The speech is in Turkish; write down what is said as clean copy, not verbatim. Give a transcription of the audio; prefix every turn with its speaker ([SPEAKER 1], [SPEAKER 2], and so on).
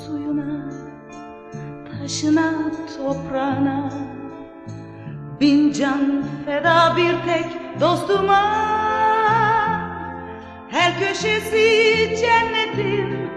[SPEAKER 1] Suyuna, taşına, toprağına bin can feda bir tek dostuma. Her köşesi cennetin